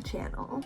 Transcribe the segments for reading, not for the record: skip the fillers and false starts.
channel.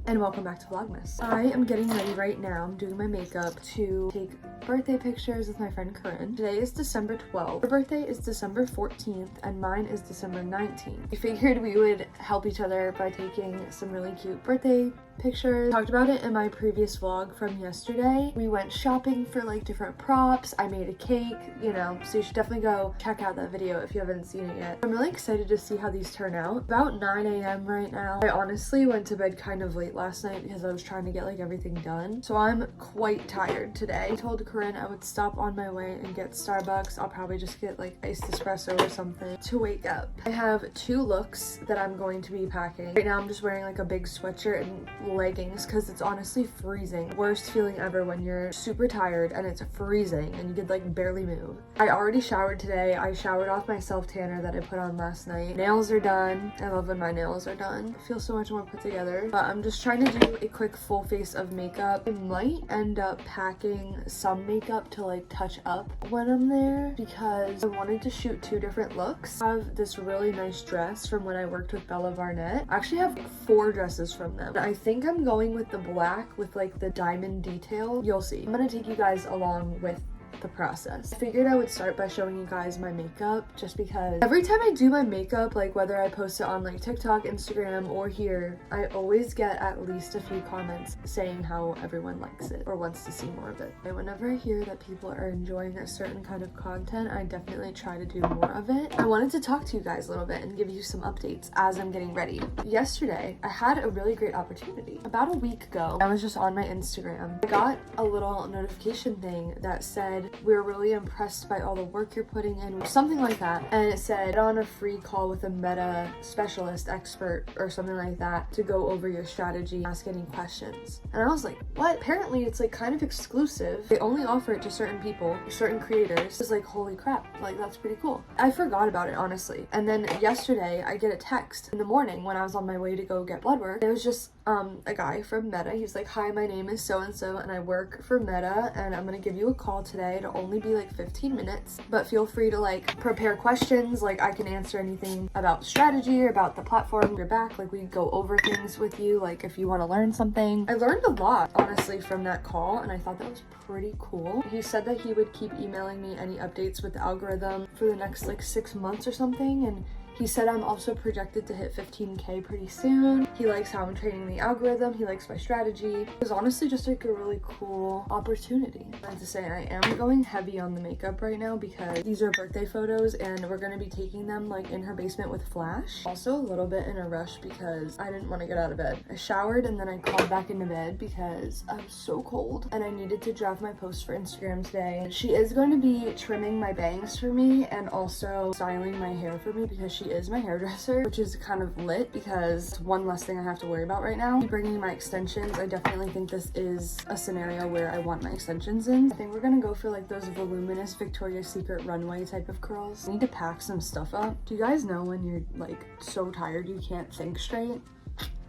And welcome back to Vlogmas. I am getting ready right now. I'm doing my makeup to take birthday pictures with my friend Corinne. Today is December 12th. Her birthday is December 14th and mine is December 19th. We figured we would help each other by taking some really cute birthday pictures. Talked about it in my previous vlog from yesterday. We went shopping for like different props. I made a cake, you know, so you should definitely go check out that video if you haven't seen it yet. I'm really excited to see how these turn out. About 9 a.m. right now. I honestly went to bed kind of late last night because I was trying to get like everything done. So I'm quite tired today. I told Corinne I would stop on my way and get Starbucks. I'll probably just get like iced espresso or something to wake up. I have two looks that I'm going to be packing. Right now I'm just wearing like a big sweatshirt and leggings because it's honestly freezing. Worst feeling ever when you're super tired and it's freezing and you could like barely move. I already showered today. I showered off my self tanner that I put on last night. Nails are done. I love when my nails are done. I feel so much more put together. But I'm just trying to do a quick full face of makeup. I might end up packing some makeup to like touch up when I'm there because I wanted to shoot two different looks. I have this really nice dress from when I worked with Bella Barnett. I actually have 4 dresses from them. I think I'm going with the black with like the diamond detail. You'll see. I'm gonna take you guys along with the process. I figured I would start by showing you guys my makeup just because every time I do my makeup, like whether I post it on like TikTok, Instagram, or here, I always get at least a few comments saying how everyone likes it or wants to see more of it. And whenever I hear that people are enjoying a certain kind of content, I definitely try to do more of it. I wanted to talk to you guys a little bit and give you some updates as I'm getting ready. Yesterday, I had a really great opportunity. About a week ago, I was just on my Instagram. I got a little notification thing that said, "We're really impressed by all the work you're putting in," something like that. And it said, "Get on a free call with a meta specialist expert," or something like that, to go over your strategy, ask any questions. And I was like, what? Apparently it's like kind of exclusive. They only offer it to certain people, certain creators. It's like, holy crap, like that's pretty cool. I forgot about it, honestly. And then yesterday I get a text in the morning when I was on my way to go get blood work. It was just a guy from Meta. He's like, "Hi, my name is so-and-so and I work for Meta and I'm gonna give you a call today. It'll only be like 15 minutes, but feel free to like prepare questions. Like I can answer anything about strategy or about the platform. You're back, like we go over things with you, like if you want to learn something." I learned a lot, honestly, from that call, and I thought that was pretty cool. He said that he would keep emailing me any updates with the algorithm for the next like 6 months or something, and he said I'm also projected to hit 15K pretty soon. He likes how I'm training the algorithm. He likes my strategy. It was honestly just like a really cool opportunity. I have to say, I am going heavy on the makeup right now because these are birthday photos and we're gonna be taking them like in her basement with flash. Also a little bit in a rush because I didn't want to get out of bed. I showered and then I crawled back into bed because I'm so cold and I needed to draft my post for Instagram today. She is going to be trimming my bangs for me and also styling my hair for me because she is my hairdresser, which is kind of lit because it's one less thing I have to worry about right now. Bringing my extensions, I definitely think this is a scenario where I want my extensions in. I think we're gonna go for like those voluminous Victoria's Secret runway type of curls. I need to pack some stuff up. Do you guys know when you're like so tired you can't think straight?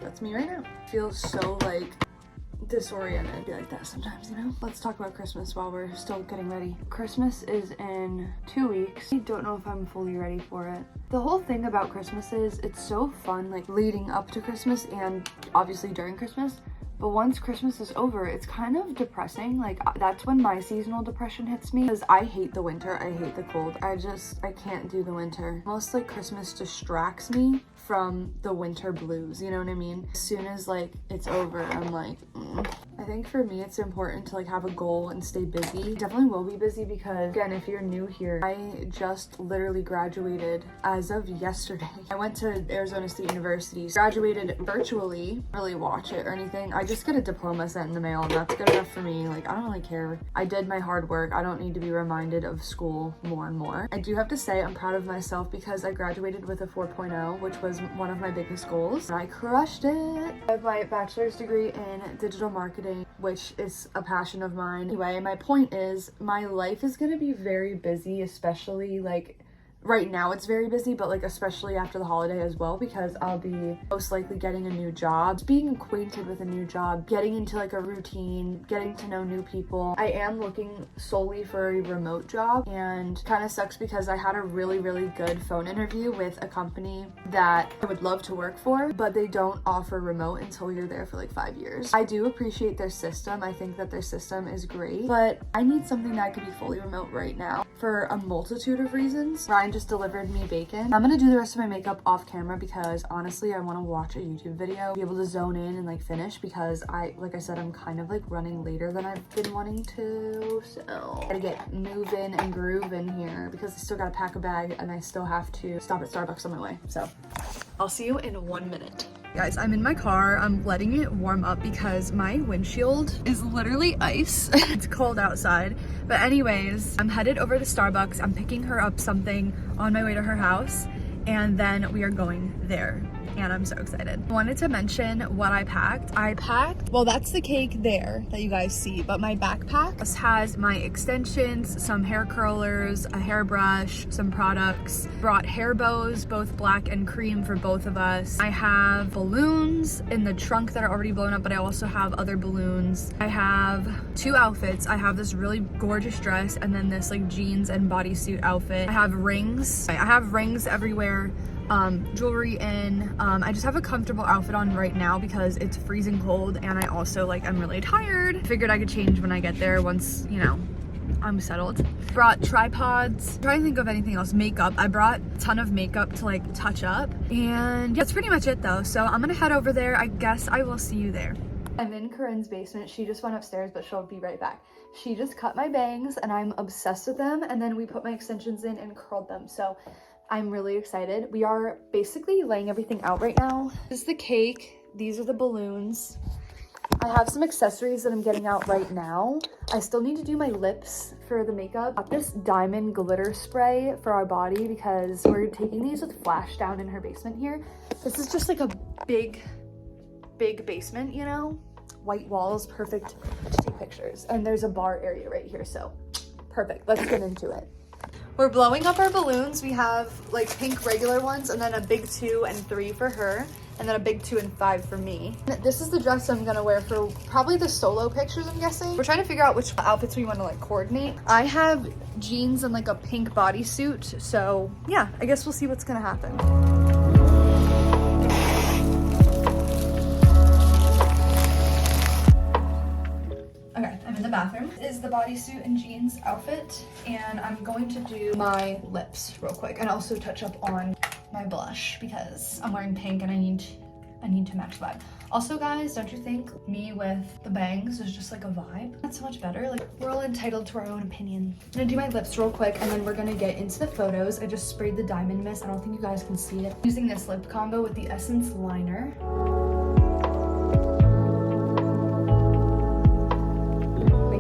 That's me right now. Feels so like disoriented. I be like that sometimes, you know? Let's talk about Christmas while we're still getting ready. Christmas is in 2 weeks. I don't know if I'm fully ready for it. The whole thing about Christmas is it's so fun, like leading up to Christmas and obviously during Christmas. But once Christmas is over, it's kind of depressing. Like that's when my seasonal depression hits me because I hate the winter. I hate the cold. I can't do the winter. Most like Christmas distracts me from the winter blues, you know what I mean? As soon as like it's over, I'm like, I think for me it's important to like have a goal and stay busy. Definitely will be busy because again, if you're new here, I just literally graduated as of yesterday. I went to Arizona State University, graduated virtually, really watch it or anything. I just get a diploma sent in the mail and that's good enough for me. Like I don't really care. I did my hard work. I don't need to be reminded of school more and more. I do have to say I'm proud of myself because I graduated with a 4.0, which was one of my biggest goals. And I crushed it. I have my bachelor's degree in digital marketing, which is a passion of mine. Anyway, my point is my life is going to be very busy, especially like right now it's very busy, but like especially after the holiday as well, because I'll be most likely getting a new job. Just being acquainted with a new job, getting into like a routine, getting to know new people. I am looking solely for a remote job, and kind of sucks because I had a really good phone interview with a company that I would love to work for, but they don't offer remote until you're there for like 5 years. I do appreciate their system. I think that their system is great, but I need something that could be fully remote right now for a multitude of reasons. Ryan just delivered me bacon. I'm gonna do the rest of my makeup off camera because honestly, I want to watch a YouTube video, be able to zone in and like finish, because like I said, I'm kind of like running later than I've been wanting to. So I gotta get moving and grooving here because I still gotta pack a bag and I still have to stop at Starbucks on my way. So I'll see you in 1 minute. Guys, I'm in my car. I'm letting it warm up because my windshield is literally ice. It's cold outside. But anyways, I'm headed over to Starbucks. I'm picking her up something on my way to her house, and then we are going there. And I'm so excited. I wanted to mention what I packed. Well, that's the cake there that you guys see, but my backpack has my extensions, some hair curlers, a hairbrush, some products. Brought hair bows, both black and cream for both of us. I have balloons in the trunk that are already blown up, but I also have other balloons. I have 2 outfits. I have this really gorgeous dress and then this like jeans and bodysuit outfit. I have rings. I have rings everywhere. Jewelry in. I just have a comfortable outfit on right now because it's freezing cold, and I also like I'm really tired. Figured I could change when I get there once, you know, I'm settled. Brought tripods. Trying to think of anything else. Makeup. I brought a ton of makeup to like touch up, and that's pretty much it though. So I'm gonna head over there. I guess I will see you there. I'm in Corinne's basement. She just went upstairs, but she'll be right back. She just cut my bangs and I'm obsessed with them, and then we put my extensions in and curled them. So I'm really excited. We are basically laying everything out right now. This is the cake. These are the balloons. I have some accessories that I'm getting out right now. I still need to do my lips for the makeup. Got this diamond glitter spray for our body because we're taking these with Flash down in her basement here. This is just like a big basement, you know? White walls, perfect to take pictures. And there's a bar area right here, so perfect. Let's get into it. We're blowing up our balloons. We have like pink regular ones and then a big 2 and 3 for her, and then a big 2 and 5 for me. This is the dress I'm gonna wear for probably the solo pictures, I'm guessing. We're trying to figure out which outfits we want to like coordinate. I have jeans and like a pink bodysuit, so yeah, I guess we'll see what's gonna happen. Okay, I'm in the bathroom. This is the bodysuit and jeans outfit, and I'm going to do my lips real quick and also touch up on my blush because I'm wearing pink and I need to match the vibe. Also guys, don't you think me with the bangs is just like a vibe? That's so much better. Like, we're all entitled to our own opinion. I'm gonna do my lips real quick and then we're gonna get into the photos. I just sprayed the diamond mist. I don't think you guys can see it. Using this lip combo with the Essence liner.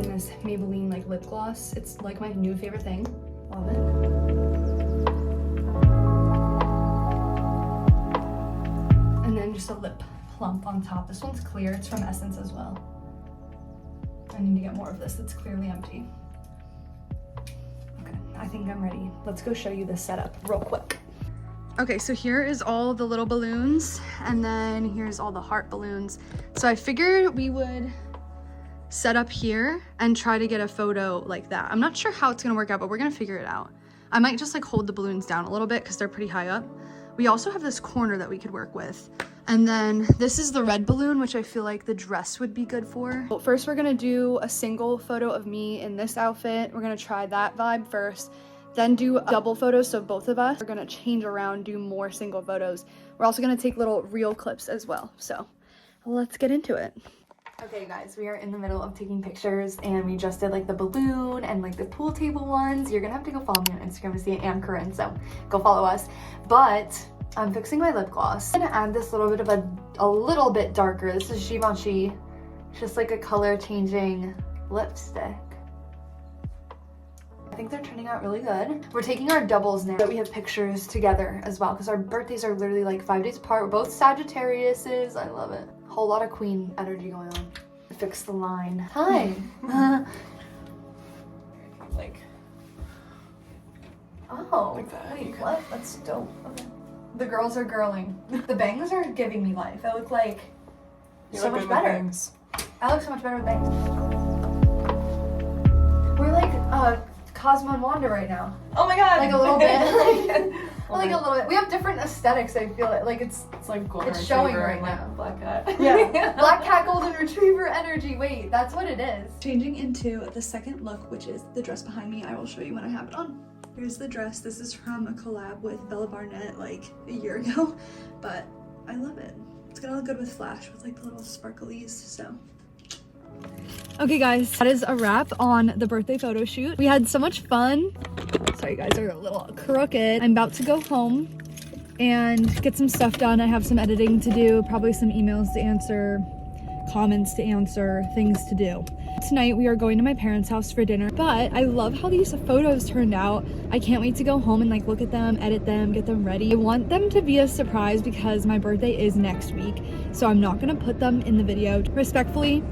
This Maybelline like lip gloss. It's like my new favorite thing. Love it. And then just a lip plump on top. This one's clear. It's from Essence as well. I need to get more of this. It's clearly empty. Okay, I think I'm ready. Let's go show you the setup real quick. Okay, so here is all the little balloons, and then here's all the heart balloons. So I figured we would set up here and try to get a photo like that. I'm not sure how it's gonna work out, but we're gonna figure it out. I might just like hold the balloons down a little bit because they're pretty high up. We also have this corner that we could work with. And then this is the red balloon, which I feel like the dress would be good for. Well, first we're gonna do a single photo of me in this outfit. We're gonna try that vibe first, then do a double photos, so both of us. We're gonna change around, do more single photos. We're also gonna take little reel clips as well. So let's get into it. Okay guys, we are in the middle of taking pictures and we just did like the balloon and like the pool table ones. You're gonna have to go follow me on Instagram to see it, and Corinne, so go follow us. But I'm fixing my lip gloss. I'm gonna add this little bit of a little bit darker. This is Givenchy, just like a color changing lipstick. I think they're turning out really good. We're taking our doubles now that we have pictures together as well because our birthdays are literally like 5 days apart. We're both Sagittariuses. I love it. Whole lot of queen energy going on. Fix the line. Hi. Like, oh, Oh, like that. wait, what? That's dope. Okay. The girls are girling. The bangs are giving me life. I look like so much better. I look so much better with bangs. We're like Cosmo and Wanda right now. Oh my god. Like a little bit. Like a little bit. We have different aesthetics, I feel it. Like it's like golden it's showing retriever right and, like, now. Black cat. Yeah. Black cat golden retriever energy. Wait, that's what it is. Changing into the second look, which is the dress behind me. I will show you when I have it on. Here's the dress. This is from a collab with Bella Barnett like a year ago, but I love it. It's gonna look good with flash with like the little sparklies, so. Okay guys, that is a wrap on the birthday photo shoot. We had so much fun. Sorry guys, they're a little crooked. I'm about to go home and get some stuff done. I have some editing to do, probably some emails to answer, comments to answer, things to do. Tonight we are going to my parents' house for dinner, but I love how these photos turned out. I can't wait to go home and like look at them, edit them, get them ready. I want them to be a surprise because my birthday is next week, so I'm not gonna put them in the video. Respectfully,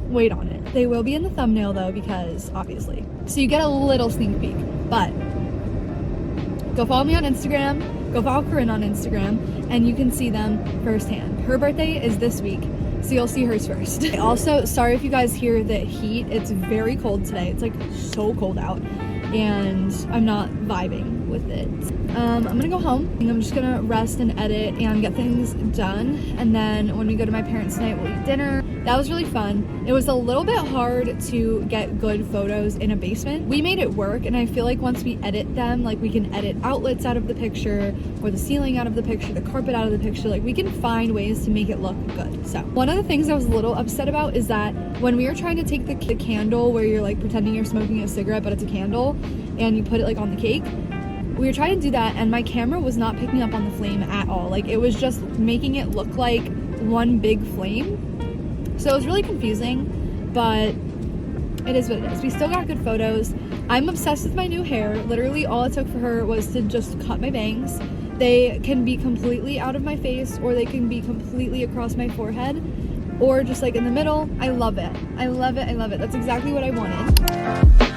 wait on it. They will be in the thumbnail though, because obviously. So you get a little sneak peek, but go follow me on Instagram, go follow Corinne on Instagram, and you can see them firsthand. Her birthday is this week, so you'll see hers first. Also, sorry if you guys hear the heat. It's very cold today. It's like so cold out, and I'm not vibing with it. I'm gonna go home. I'm just gonna rest and edit and get things done, and then when we go to my parents tonight, we'll eat dinner. That was really fun. It was a little bit hard to get good photos in a basement. We made it work, and I feel like once we edit them, like we can edit outlets out of the picture, or the ceiling out of the picture, the carpet out of the picture, like we can find ways to make it look good. So one of the things I was a little upset about is that when we were trying to take the candle where you're like pretending you're smoking a cigarette but it's a candle, and you put it like on the cake, we were trying to do that and my camera was not picking up on the flame at all. Like it was just making it look like one big flame. So it was really confusing, but it is what it is. We still got good photos. I'm obsessed with my new hair. Literally all it took for her was to just cut my bangs. They can be completely out of my face, or they can be completely across my forehead, or just like in the middle. I love it. I love it. I love it. That's exactly what I wanted.